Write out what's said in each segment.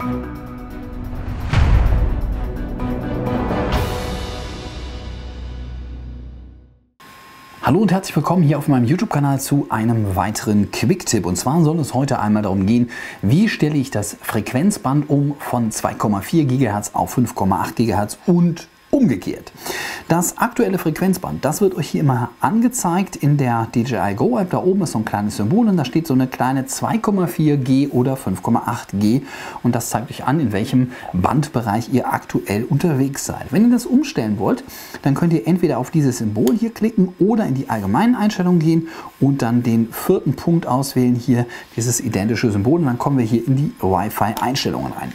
Hallo und herzlich willkommen hier auf meinem YouTube-Kanal zu einem weiteren Quick-Tipp. Und zwar soll es heute einmal darum gehen, wie stelle ich das Frequenzband um von 2,4 GHz auf 5,8 GHz und umgekehrt. Das aktuelle Frequenzband, das wird euch hier immer angezeigt in der DJI Go App. Da oben ist so ein kleines Symbol und da steht so eine kleine 2,4 G oder 5,8 G und das zeigt euch an, in welchem Bandbereich ihr aktuell unterwegs seid. Wenn ihr das umstellen wollt, dann könnt ihr entweder auf dieses Symbol hier klicken oder in die allgemeinen Einstellungen gehen und dann den vierten Punkt auswählen, hier dieses identische Symbol, und dann kommen wir hier in die Wi-Fi-Einstellungen rein.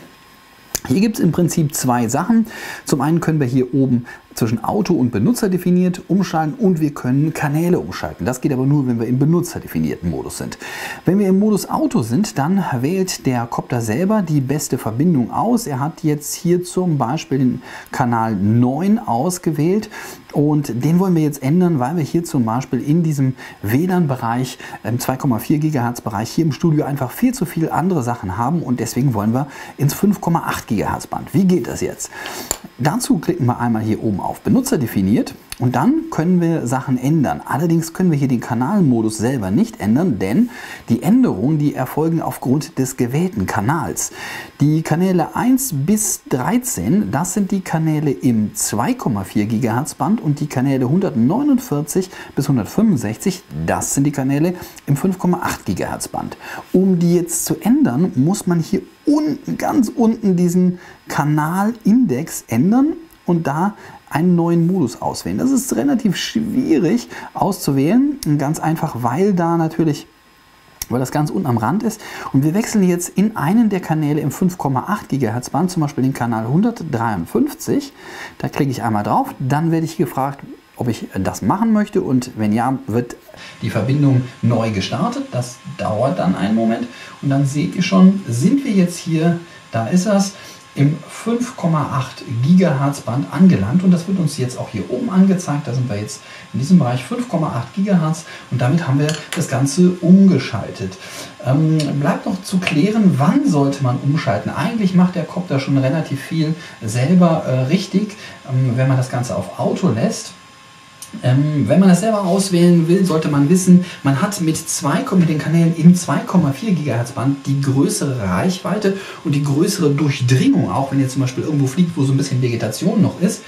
Hier gibt es im Prinzip zwei Sachen. Zum einen können wir hier oben zwischen Auto und Benutzer definiert umschalten und wir können Kanäle umschalten. Das geht aber nur, wenn wir im benutzerdefinierten Modus sind. Wenn wir im Modus Auto sind, dann wählt der Kopter selber die beste Verbindung aus. Er hat jetzt hier zum Beispiel den Kanal 9 ausgewählt und den wollen wir jetzt ändern, weil wir hier zum Beispiel in diesem WLAN-Bereich, im 2,4 GHz Bereich hier im Studio einfach viel zu viele andere Sachen haben und deswegen wollen wir ins 5,8 GHz Band. Wie geht das jetzt? Dazu klicken wir einmal hier oben auf Benutzer definiert und dann können wir Sachen ändern. Allerdings können wir hier den Kanalmodus selber nicht ändern, denn die Änderungen, die erfolgen aufgrund des gewählten Kanals. Die Kanäle 1 bis 13, das sind die Kanäle im 2,4 GHz Band und die Kanäle 149 bis 165, das sind die Kanäle im 5,8 GHz Band. Um die jetzt zu ändern, muss man hier unten, ganz unten diesen Kanalindex ändern und da einen neuen Modus auswählen. Das ist relativ schwierig auszuwählen, ganz einfach, weil das ganz unten am Rand ist. Und wir wechseln jetzt in einen der Kanäle im 5,8 GHz Band, zum Beispiel den Kanal 153. Da klicke ich einmal drauf, dann werde ich gefragt, ob ich das machen möchte, und wenn ja, wird die Verbindung neu gestartet. Das dauert dann einen Moment und dann seht ihr schon, sind wir jetzt hier, da ist das, im 5,8 GHz Band angelangt und das wird uns jetzt auch hier oben angezeigt. Da sind wir jetzt in diesem Bereich 5,8 GHz und damit haben wir das Ganze umgeschaltet. Bleibt noch zu klären, wann sollte man umschalten. Eigentlich macht der Kopter schon relativ viel selber richtig, wenn man das Ganze auf Auto lässt. Wenn man das selber auswählen will, sollte man wissen, man hat mit den Kanälen im 2,4 GHz Band die größere Reichweite und die größere Durchdringung, auch wenn ihr zum Beispiel irgendwo fliegt, wo so ein bisschen Vegetation noch ist.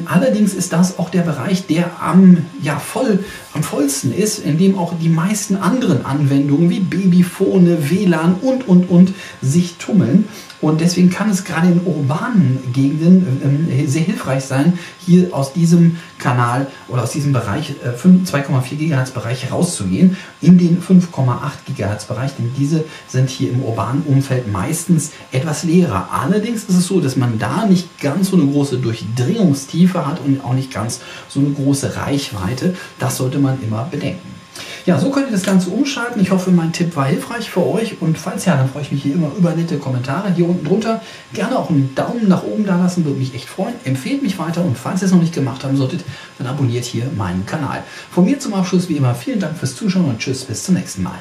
Allerdings ist das auch der Bereich, der am vollsten ist, in dem auch die meisten anderen Anwendungen wie Babyphone, WLAN und sich tummeln. Und deswegen kann es gerade in urbanen Gegenden sehr hilfreich sein, hier aus diesem Kanal oder aus diesem Bereich 2,4 GHz Bereich rauszugehen in den 5,8 GHz Bereich, denn diese sind hier im urbanen Umfeld meistens etwas leerer. Allerdings ist es so, dass man da nicht ganz so eine große Durchdringungstiefe hat und auch nicht ganz so eine große Reichweite. Das sollte man immer bedenken. Ja, so könnt ihr das Ganze umschalten. Ich hoffe, mein Tipp war hilfreich für euch und falls ja, dann freue ich mich hier immer über nette Kommentare hier unten drunter. Gerne auch einen Daumen nach oben da lassen, würde mich echt freuen. Empfehlt mich weiter und falls ihr es noch nicht gemacht haben solltet, dann abonniert hier meinen Kanal. Von mir zum Abschluss wie immer vielen Dank fürs Zuschauen und tschüss, bis zum nächsten Mal.